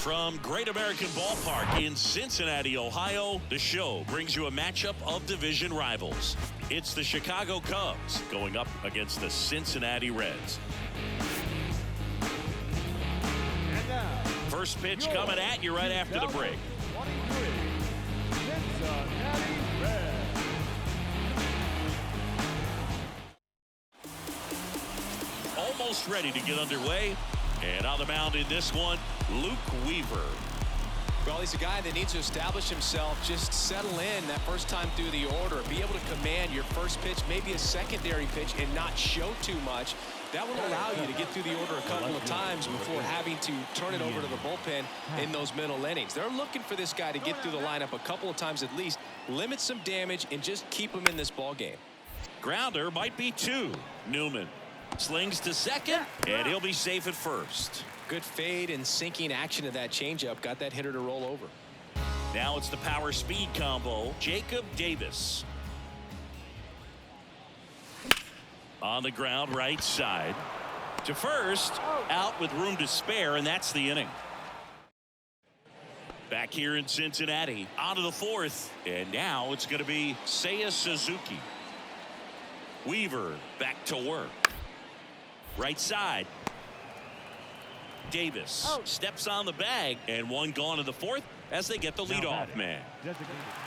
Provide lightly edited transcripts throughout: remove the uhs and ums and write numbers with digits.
From Great American Ballpark in Cincinnati, Ohio, the show brings you a matchup of division rivals. It's the Chicago Cubs going up against the Cincinnati Reds. And now, first pitch coming at you right after the break. 23, Cincinnati Reds. Almost ready to get underway. And on the mound in this one, Luke Weaver. Well, he's a guy that needs to establish himself, just settle in that first time through the order, be able to command your first pitch, maybe a secondary pitch, and not show too much. That will allow you to get through the order a couple of times before having to turn it over to the bullpen in those middle innings. They're looking for this guy to get through the lineup a couple of times at least, limit some damage, and just keep him in this ball game. Grounder might be two. Newman slings to second, and he'll be safe at first. Good fade and sinking action of that changeup got that hitter to roll over. Now it's the power speed combo. Jacob Davis. On the ground, right side. To first, out with room to spare, and that's the inning. Back here in Cincinnati, on to the fourth, and now it's going to be Seiya Suzuki. Weaver back to work. Right side. Davis steps on the bag, and one gone in the fourth as they get the leadoff man.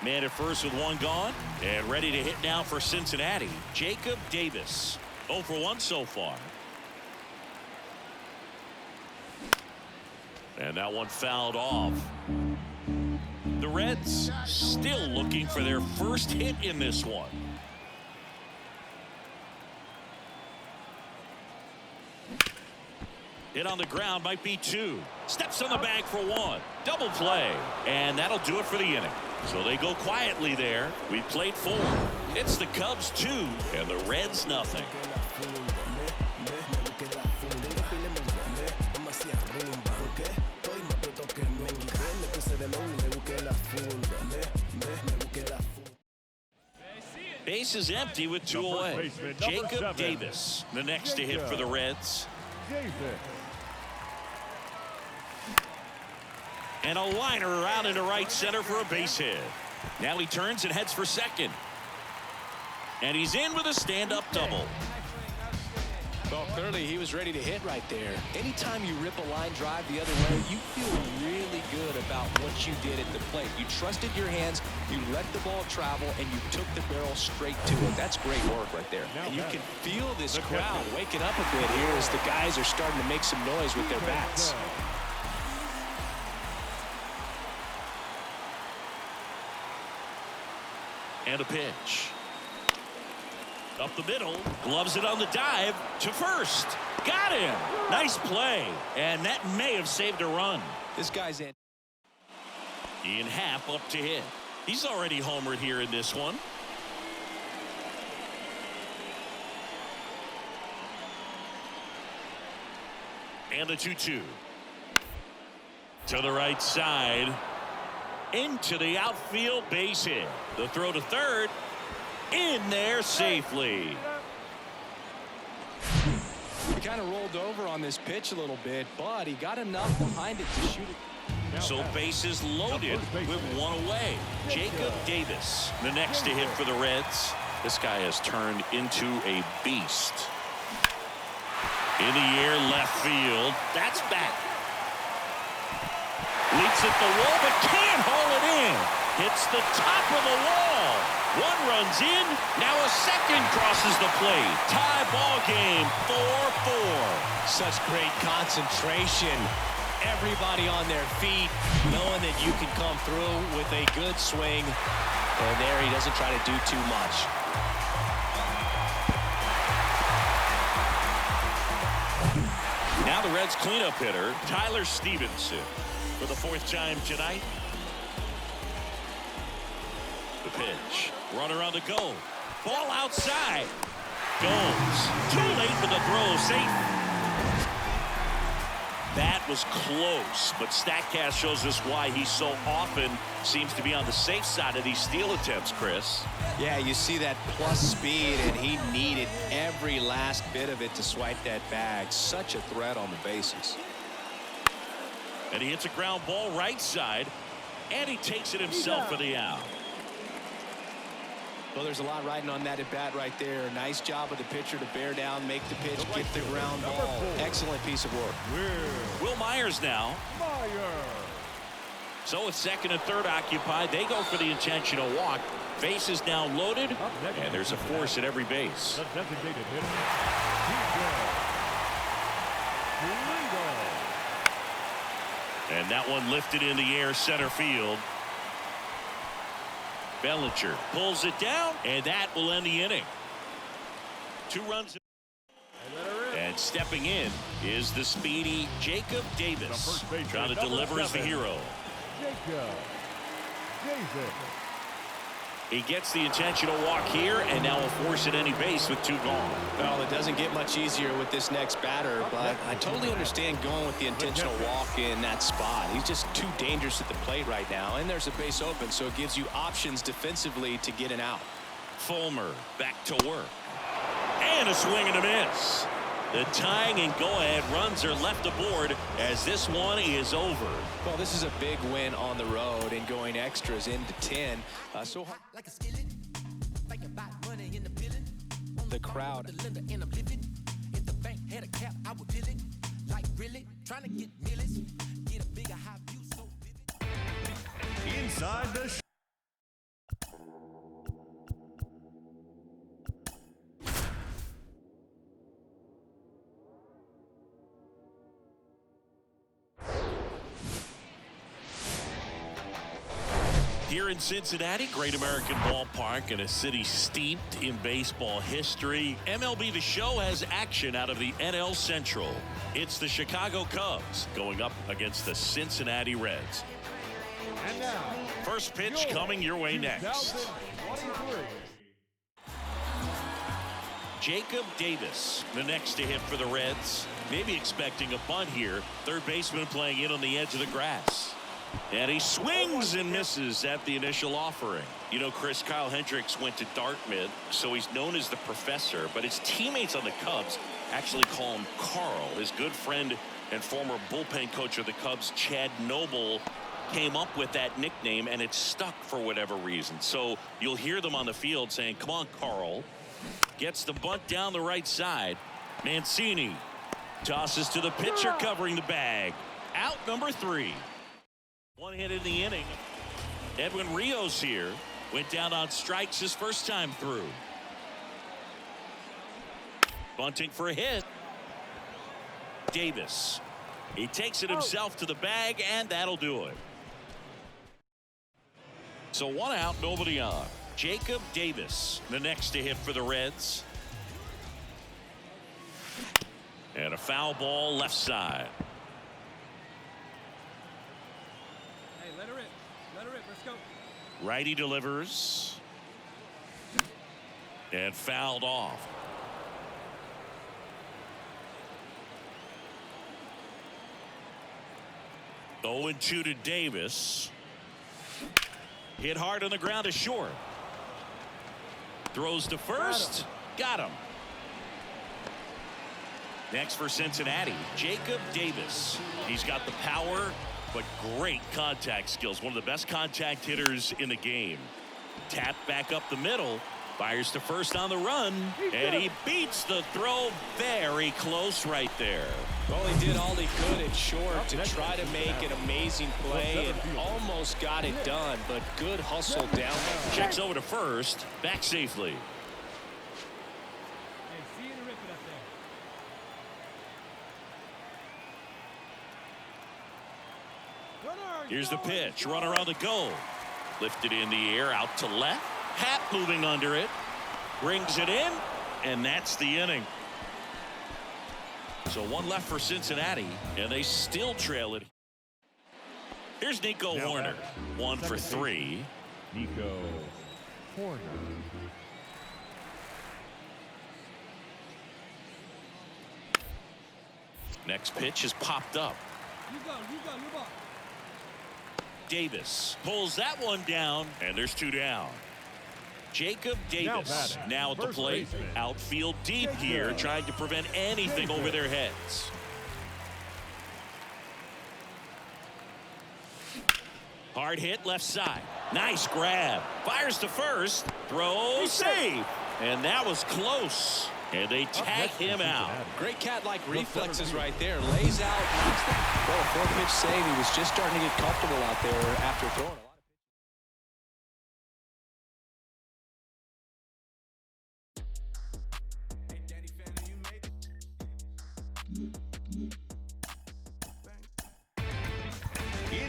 Man at first with one gone, and ready to hit now for Cincinnati. Jacob Davis. 0 for 1 so far. And that one fouled off. The Reds still looking for their first hit in this one. Hit on the ground, might be two. Steps on the bag for one. Double play. And that'll do it for the inning. So they go quietly there. We played 4. It's the Cubs 2 and the Reds nothing. Base is empty with 2 away. Jacob Davis, the next to hit for the Reds. And a liner around into right center for a base hit. Now he turns and heads for second. And he's in with a stand-up double. Well, clearly he was ready to hit right there. Anytime you rip a line drive the other way, you feel really good about what you did at the plate. You trusted your hands, you let the ball travel, and you took the barrel straight to it. That's great work right there. And you can feel this crowd waking up a bit here as the guys are starting to make some noise with their bats. And a pitch. Up the middle, gloves it on the dive to first. Got him. Nice play. And that may have saved a run. This guy's in. Ian Happ up to hit. He's already homered here in this one. And the 2-2. To the right side. Into the outfield base hit. The throw to third. In there safely. He kind of rolled over on this pitch a little bit, but he got enough behind it to shoot it. So bases loaded with 1 away. Jacob Davis, the next to hit for the Reds. This guy has turned into a beast. In the air, left field. That's back. Leaps at the wall, but can't haul it in. Hits the top of the wall. One runs in. Now a second crosses the plate. Tie ball game, 4-4. Such great concentration. Everybody on their feet, knowing that you can come through with a good swing. And there he doesn't try to do too much. Now the Reds cleanup hitter, Tyler Stevenson, for the 4th time tonight. The pitch. Runner on the go. Ball outside. Goes. Too late for the throw. Safe. That was close, but StatCast shows us why he so often seems to be on the safe side of these steal attempts, Chris. Yeah, you see that plus speed, and he needed every last bit of it to swipe that bag. Such a threat on the bases. And he hits a ground ball right side. And he takes it himself for the out. Well, there's a lot riding on that at bat right there. Nice job of the pitcher to bear down, make the pitch, get the ground ball. Excellent piece of work. Will Myers now. So it's second and third occupied. They go for the intentional walk. Base is now loaded. And there's a force at every base. The designated hitter, And that one lifted in the air center field. Bellinger pulls it down, and that will end the inning. 2 runs. And stepping in is the speedy Jacob Davis. Trying to deliver as the hero. Jacob Davis. He gets the intentional walk here, and now will force at any base with 2 gone. Well, it doesn't get much easier with this next batter, but I totally understand going with the intentional walk in that spot. He's just too dangerous at the plate right now, and there's a base open, so it gives you options defensively to get an out. Fulmer back to work. And a swing and a miss. The tying and go-ahead runs are left aboard as this one is over. Well, this is a big win on the road and going extras into 10. The crowd. Inside the Here in Cincinnati, Great American Ballpark, in a city steeped in baseball history, MLB The Show has action out of the NL Central. It's the Chicago Cubs going up against the Cincinnati Reds. And now, First pitch coming your way next. 2023. Jacob Davis, the next to hit for the Reds. Maybe expecting a bunt here. Third baseman playing in on the edge of the grass. And he swings and misses at the initial offering. You know, Chris, Kyle Hendricks went to Dartmouth, so he's known as the professor, but his teammates on the Cubs actually call him Carl. His good friend and former bullpen coach of the Cubs, Chad Noble, came up with that nickname, and it stuck for whatever reason. So you'll hear them on the field saying, "Come on, Carl." Gets the bunt down the right side. Mancini tosses to the pitcher covering the bag. Out number 3. 1 hit in the inning. Edwin Rios here went down on strikes his first time through. Bunting for a hit. Davis. He takes it himself to the bag, and that'll do it. So 1 out, nobody on. Jacob Davis, the next to hit for the Reds. And a foul ball left side. Hey, let her rip. Let her rip. Let's go. Righty delivers. And fouled off. Oh, 0-2 to Davis. Hit hard on the ground to short. Throws to first. Got him. Next for Cincinnati, Jacob Davis. He's got the power, but great contact skills. One of the best contact hitters in the game. Tap back up the middle. Fires to first on the run. And he beats the throw very close right there. Well, he did all he could at short to try to make an amazing play and almost got it done, but good hustle down there. Checks over to first. Back safely. Hey, see you to rip it up there. Here's the pitch. Runner on the go. Lifted in the air out to left. Hat moving under it. Brings it in. And that's the inning. So 1 left for Cincinnati. And they still trail it. Here's Nico Horner. 1 for 3. Nico Horner. Next pitch is popped up. You go, new ball. Davis pulls that one down, and there's 2 down. Jacob Davis now at the plate. Outfield deep here, trying to prevent anything over their heads. Hard hit left side. Nice grab. Fires to first. Throw save. And that was close. And they tag him out. Great cat-like reflexes right there. Lays out. Well, a 4-pitch save. He was just starting to get comfortable out there after throwing a lot.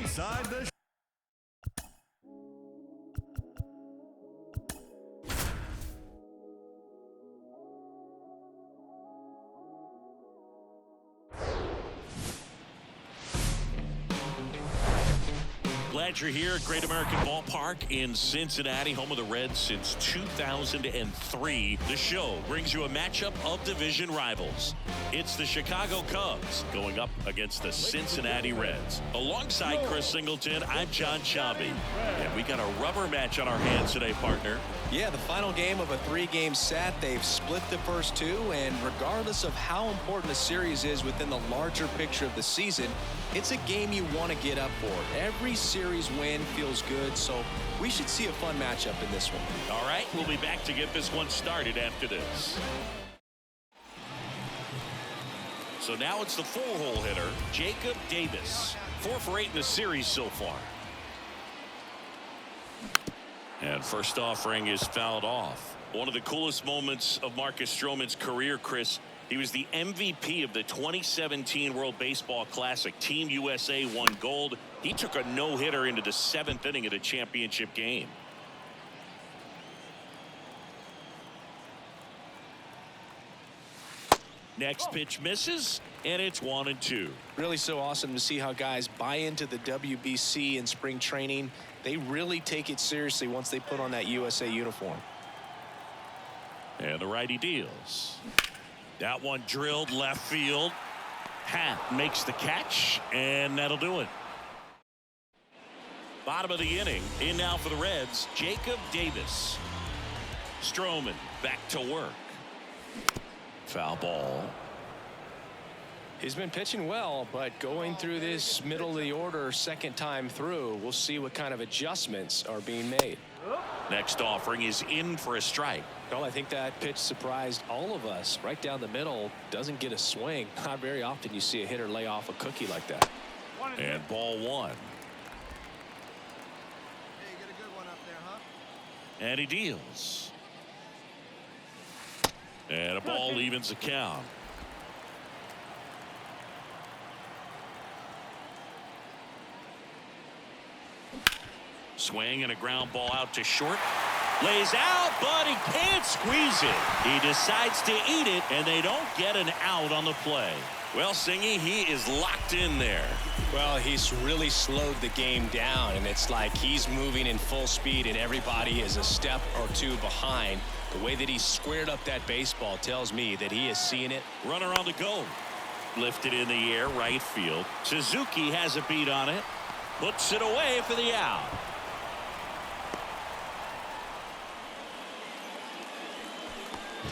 Inside the Glad you're here at Great American Ballpark in Cincinnati, home of the Reds since 2003. The show brings you a matchup of division rivals. It's the Chicago Cubs going up against the Cincinnati Reds. Alongside Chris Singleton, I'm John Shabby. And we got a rubber match on our hands today, partner. Yeah, the final game of a 3-game set. They've split the first 2, and regardless of how important a series is within the larger picture of the season, it's a game you want to get up for. Every series win feels good, so we should see a fun matchup in this one. All right, we'll be back to get this one started after this. So now it's the 4-hole hitter, Jacob Davis. 4 for 8 in the series so far. And first offering is fouled off. One of the coolest moments of Marcus Stroman's career, Chris. He was the MVP of the 2017 World Baseball Classic. Team USA won gold. He took a no-hitter into the 7th inning of the championship game. Next pitch misses, and it's 1-2. Really so awesome to see how guys buy into the WBC in spring training. They really take it seriously once they put on that USA uniform. And the righty deals. That one drilled left field. Happ makes the catch, and that'll do it. Bottom of the inning. In now for the Reds, Jacob Davis. Stroman back to work. Foul ball. He's been pitching well, but going through this middle of the order second time through, we'll see what kind of adjustments are being made. Next offering is in for a strike. Well, I think that pitch surprised all of us. Right down the middle, doesn't get a swing. Not very often you see a hitter lay off a cookie like that. And ball 1. Hey, you get a good one up there, huh? And he deals. And a ball evens the count. Swing and a ground ball out to short. Lays out, but he can't squeeze it. He decides to eat it, and they don't get an out on the play. Well, Singy, he is locked in there. Well, he's really slowed the game down, and it's like he's moving in full speed, and everybody is a step or 2 behind. The way that he squared up that baseball tells me that he is seeing it. Runner on the go. Lifted in the air, right field. Suzuki has a beat on it. Puts it away for the out.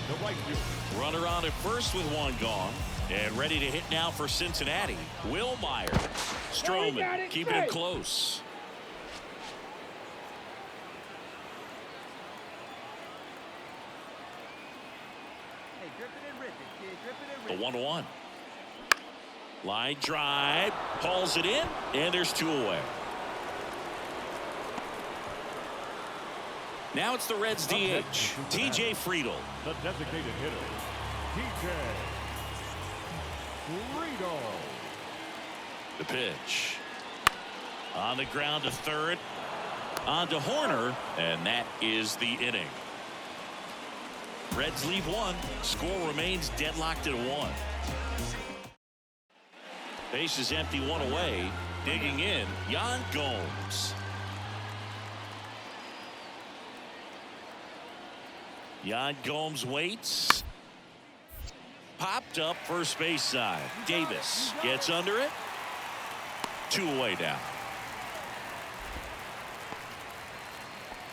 the right field. Runner on at first with 1 gone. And ready to hit now for Cincinnati. Will Meyer. Stroman keeping it close. Hey, grip it and rip it, kid. Grip it and rip The 1-1. Line drive. Hauls it in. And there's 2 away. Now it's the Reds DH. TJ Friedel. The designated hitter, TJ Friedel. The pitch. On the ground to third. On to Horner. And that is the inning. Reds leave 1. Score remains deadlocked at 1. Base is empty, 1 away. Digging in, Yan Gomes. Yan Gomes waits. Popped up first base side. Davis gets under it. 2 away now.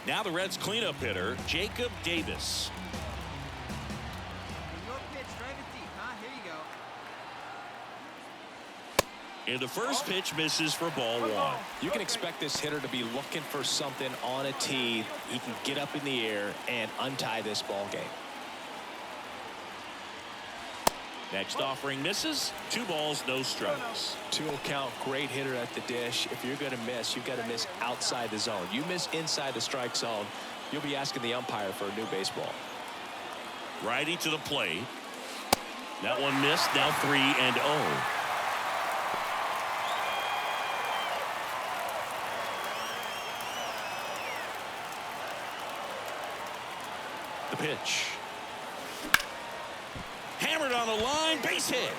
Now the Reds cleanup hitter, Jacob Davis. Your pitch, drive it deep, huh? Here you And the first pitch misses for ball one. You can expect this hitter to be looking for something on a tee. He can get up in the air and untie this ball game. Next offering misses. 2 balls, no strikes. 2-0 count, great hitter at the dish. If you're going to miss, you've got to miss outside the zone. You miss inside the strike zone, you'll be asking the umpire for a new baseball. Righty to the plate. That one missed. Now 3-0. The pitch. Hammered on the line, base hit.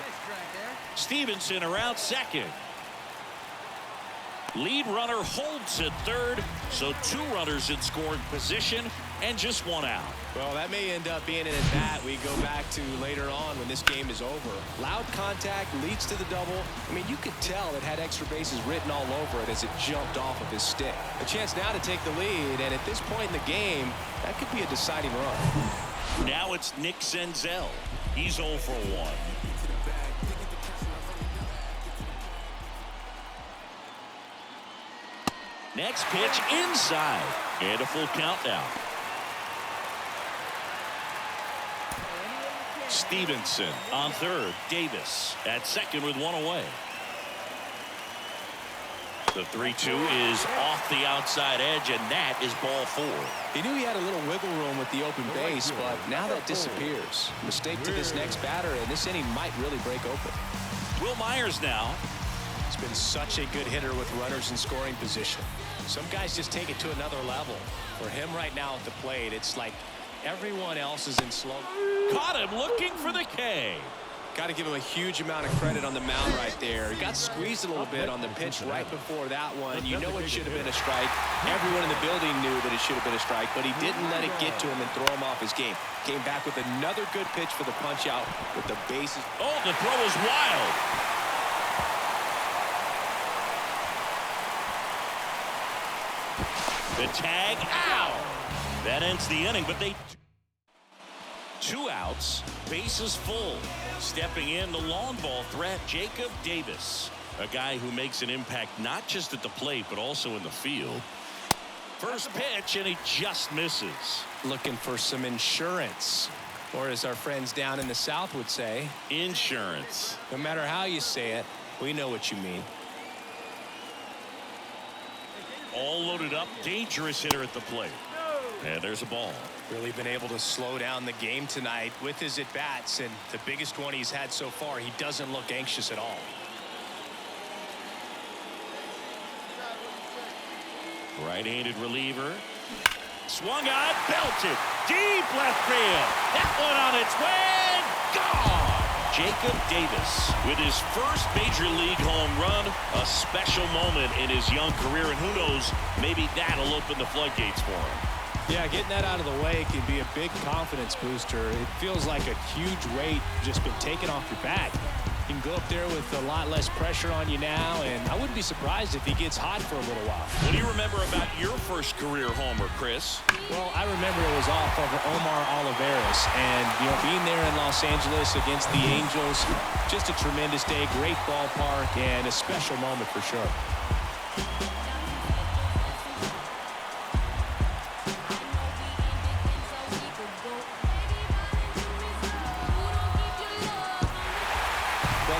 Stevenson around second. Lead runner holds at third, so 2 runners in scoring position and just 1 out. Well, that may end up being an at-bat we go back to later on when this game is over. Loud contact leads to the double. I mean, you could tell it had extra bases written all over it as it jumped off of his stick. A chance now to take the lead, and at this point in the game, that could be a deciding run. Now it's Nick Senzel. He's 0 for 1. Next pitch inside. And a full count now. Stevenson on third. Davis at second with 1 away. The 3-2 is off the outside edge, and that is ball 4. He knew he had a little wiggle room with the open base, but now that disappears. Mistake to this next batter, and this inning might really break open. Will Myers now. He's been such a good hitter with runners in scoring position. Some guys just take it to another level. For him right now at the plate, it's like everyone else is in slow. Caught him looking for the K. Got to give him a huge amount of credit on the mound right there. He got squeezed a little bit on the pitch right before that one. You know it should have been a strike. Everyone in the building knew that it should have been a strike, but he didn't let it get to him and throw him off his game. Came back with another good pitch for the punch out with the bases. Oh, the throw is wild. The tag out. That ends the inning, but they 2 outs, bases full. Stepping in, the long ball threat, Jacob Davis, a guy who makes an impact not just at the plate but also in the field. First pitch, and he just misses. Looking for some insurance, or as our friends down in the South would say, insurance. No matter how you say it, we know what you mean. All loaded up, dangerous hitter at the plate. And there's a ball. Really been able to slow down the game tonight with his at-bats, and the biggest one he's had so far, he doesn't look anxious at all. Right-handed reliever. Swung on, belted. Deep left field. That one on its way. Gone. Jacob Davis with his first major league home run. A special moment in his young career, and who knows, maybe that'll open the floodgates for him. Yeah, getting that out of the way can be a big confidence booster. It feels like a huge weight just been taken off your back. You can go up there with a lot less pressure on you now, and I wouldn't be surprised if he gets hot for a little while. What do you remember about your first career homer, Chris? Well, I remember it was off of Omar Oliveras, and being there in Los Angeles against the Angels, just a tremendous day, great ballpark, and a special moment for sure.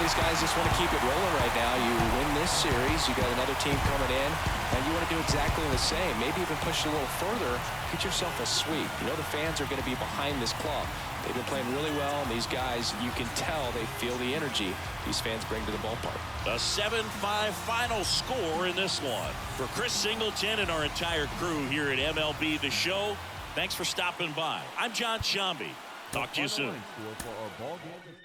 These guys just want to keep it rolling right now. You win this series, you got another team coming in, and you want to do exactly the same. Maybe even push a little further, get yourself a sweep. You know the fans are going to be behind this club. They've been playing really well, and these guys, you can tell they feel the energy these fans bring to the ballpark. A 7-5 final score in this one. For Chris Singleton and our entire crew here at MLB The Show, thanks for stopping by. I'm John Shambi. Talk to you soon. For our ball game.